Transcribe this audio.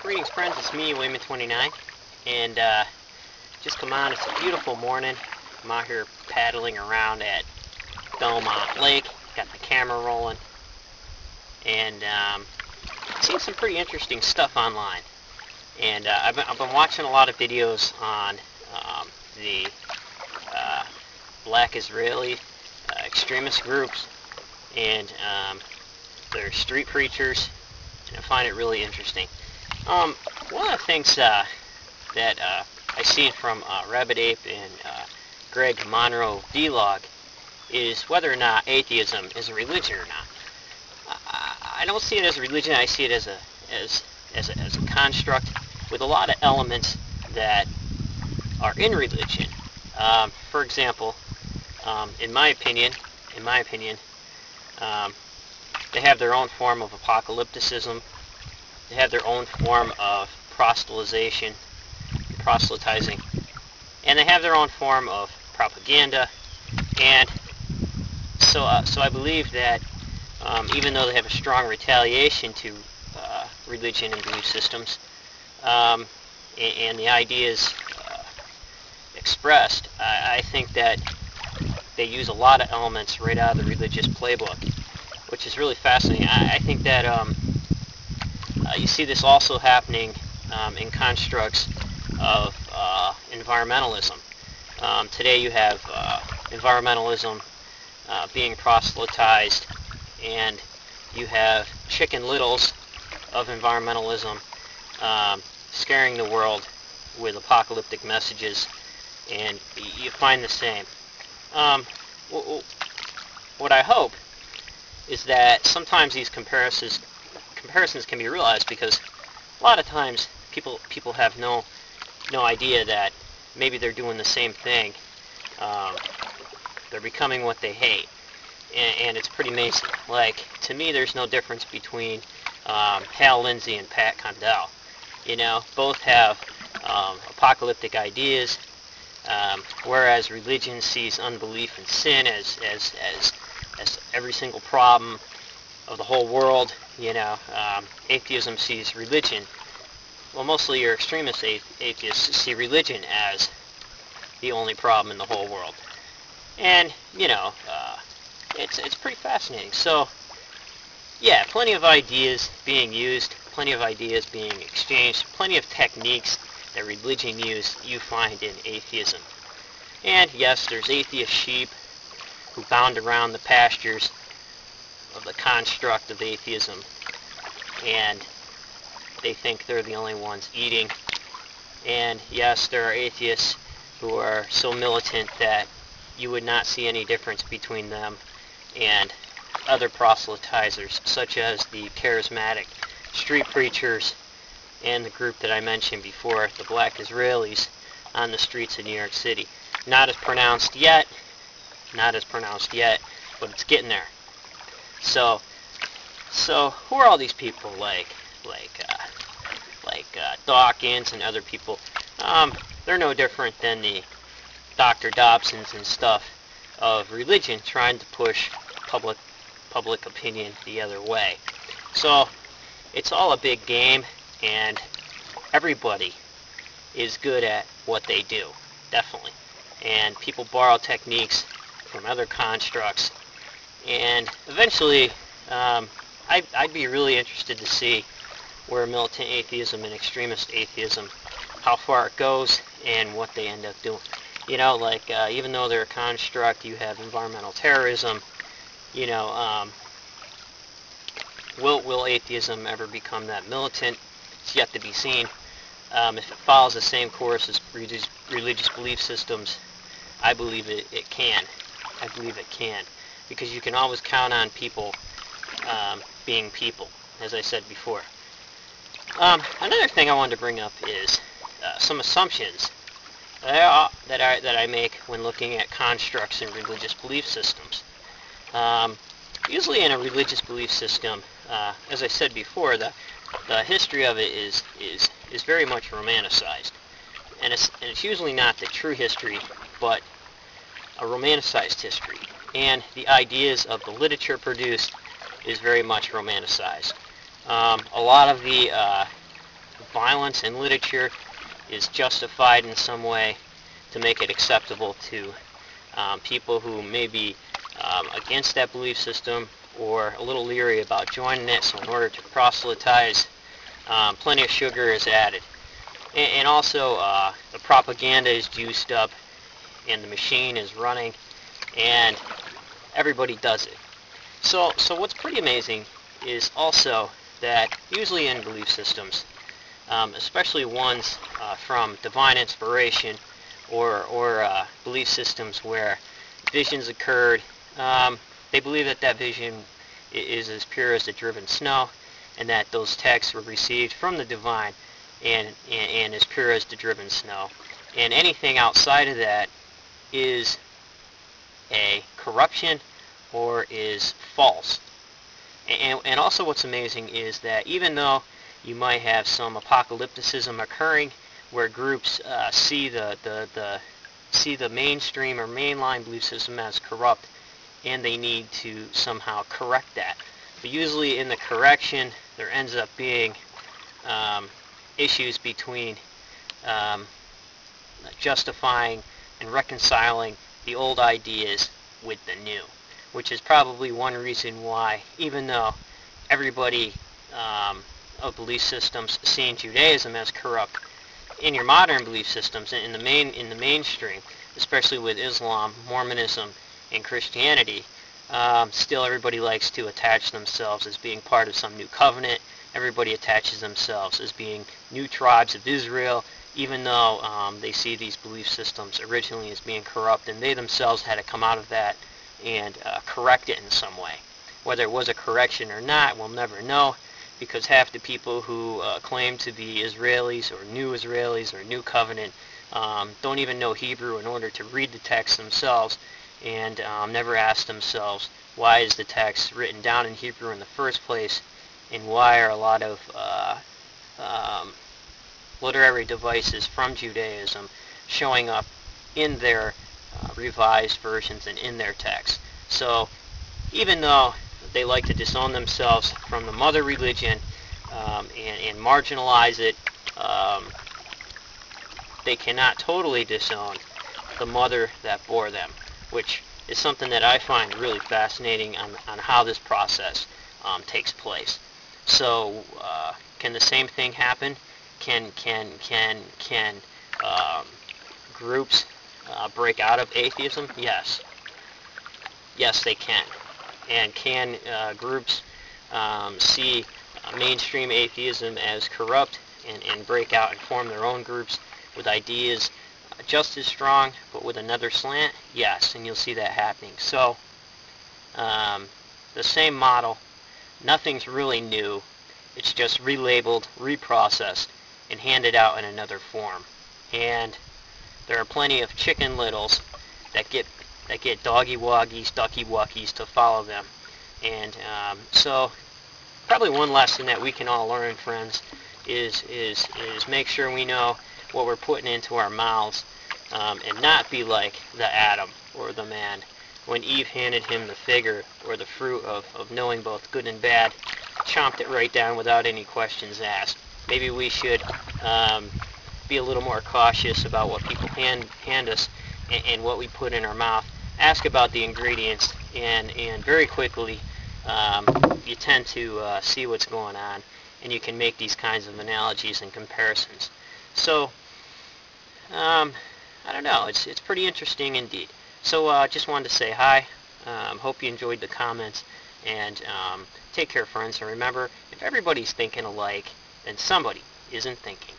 Greetings friends, it's me, Wayman29, and just come on. It's a beautiful morning. I'm out here paddling around at Belmont Lake, got the camera rolling, and seen some pretty interesting stuff online. And I've been watching a lot of videos on the black Israeli extremist groups and their street preachers, and I find it really interesting. One of the things that I seen from Rabbit Ape and Greg Monroe vlog is whether or not atheism is a religion or not. I don't see it as a religion. I see it as a construct with a lot of elements that are in religion. For example, in my opinion, they have their own form of apocalypticism. They have their own form of proselytizing, and they have their own form of propaganda. And so I believe that even though they have a strong retaliation to religion and belief systems, and the ideas expressed, I think that they use a lot of elements right out of the religious playbook, which is really fascinating. I think that you see this also happening in constructs of environmentalism. Today you have environmentalism being proselytized, and you have Chicken Littles of environmentalism scaring the world with apocalyptic messages, and you find the same. What I hope is that sometimes these comparisons can be realized, because a lot of times people have no idea that maybe they're doing the same thing. They're becoming what they hate, and it's pretty amazing. Like, to me, there's no difference between Hal Lindsey and Pat Condell. You know, both have apocalyptic ideas, whereas religion sees unbelief and sin as every single problem of the whole world. You know, atheism sees religion, well, mostly your extremist atheists see religion as the only problem in the whole world. And, you know, it's pretty fascinating. So, yeah, plenty of ideas being used, plenty of ideas being exchanged, plenty of techniques that religion you find in atheism. And yes, there's atheist sheep who bound around the pastures of the construct of atheism, and they think they're the only ones eating. And yes, there are atheists who are so militant that you would not see any difference between them and other proselytizers, such as the charismatic street preachers and the group that I mentioned before, the black Israelis on the streets of New York City. Not as pronounced yet, but it's getting there. So who are all these people like Dawkins and other people? They're no different than the Dr. Dobsons and stuff of religion, trying to push public opinion the other way. So it's all a big game, and everybody is good at what they do, definitely. And people borrow techniques from other constructs, and eventually I'd be really interested to see where militant atheism and extremist atheism, how far it goes and what they end up doing. You know, like, even though they're a construct, you have environmental terrorism. You know, will atheism ever become that militant? It's yet to be seen. If it follows the same course as religious belief systems, I believe it can. I believe it can, because you can always count on people being people, as I said before. Another thing I wanted to bring up is some assumptions that I make when looking at constructs in religious belief systems. Usually in a religious belief system, as I said before, the history of it is very much romanticized, and it's usually not the true history, but a romanticized history. And the ideas of the literature produced is very much romanticized. A lot of the violence in literature is justified in some way to make it acceptable to people who may be against that belief system or a little leery about joining it. So in order to proselytize, plenty of sugar is added. And also the propaganda is juiced up and the machine is running and everybody does it. So what's pretty amazing is also that usually in belief systems, especially ones from divine inspiration or belief systems where visions occurred, they believe that that vision is as pure as the driven snow, and that those texts were received from the divine and as pure as the driven snow. And anything outside of that is a corruption or is false. And also what's amazing is that even though you might have some apocalypticism occurring where groups see the mainstream or mainline belief system as corrupt and they need to somehow correct that. But usually in the correction there ends up being issues between justifying and reconciling the old ideas with the new, which is probably one reason why, even though everybody of belief systems seeing Judaism as corrupt, in your modern belief systems, in the mainstream, especially with Islam, Mormonism, and Christianity, still everybody likes to attach themselves as being part of some new covenant. Everybody attaches themselves as being new tribes of Israel, even though they see these belief systems originally as being corrupt, and they themselves had to come out of that and correct it in some way. Whether it was a correction or not, we'll never know, because half the people who claim to be Israelis or new covenant don't even know Hebrew in order to read the text themselves, and never ask themselves, why is the text written down in Hebrew in the first place, and why are a lot of literary devices from Judaism showing up in their revised versions and in their text. So even though they like to disown themselves from the mother religion and marginalize it, they cannot totally disown the mother that bore them, which is something that I find really fascinating on how this process takes place. So can the same thing happen? Can groups break out of atheism? Yes. Yes, they can. And can groups see mainstream atheism as corrupt and break out and form their own groups with ideas just as strong but with another slant? Yes, and you'll see that happening. So the same model, nothing's really new. It's just relabeled, reprocessed, and handed out in another form. And there are plenty of chicken littles that get doggy woggies, ducky wuckies to follow them. And so probably one lesson that we can all learn, friends, is make sure we know what we're putting into our mouths, and not be like the Adam or the man when Eve handed him the fig or the fruit of knowing both good and bad, chomped it right down without any questions asked. Maybe we should be a little more cautious about what people hand us and what we put in our mouth. Ask about the ingredients, and very quickly you tend to see what's going on, and you can make these kinds of analogies and comparisons. So I don't know, it's pretty interesting indeed. So just wanted to say hi. Hope you enjoyed the comments, and take care, friends. And remember, if everybody's thinking alike, then somebody isn't thinking.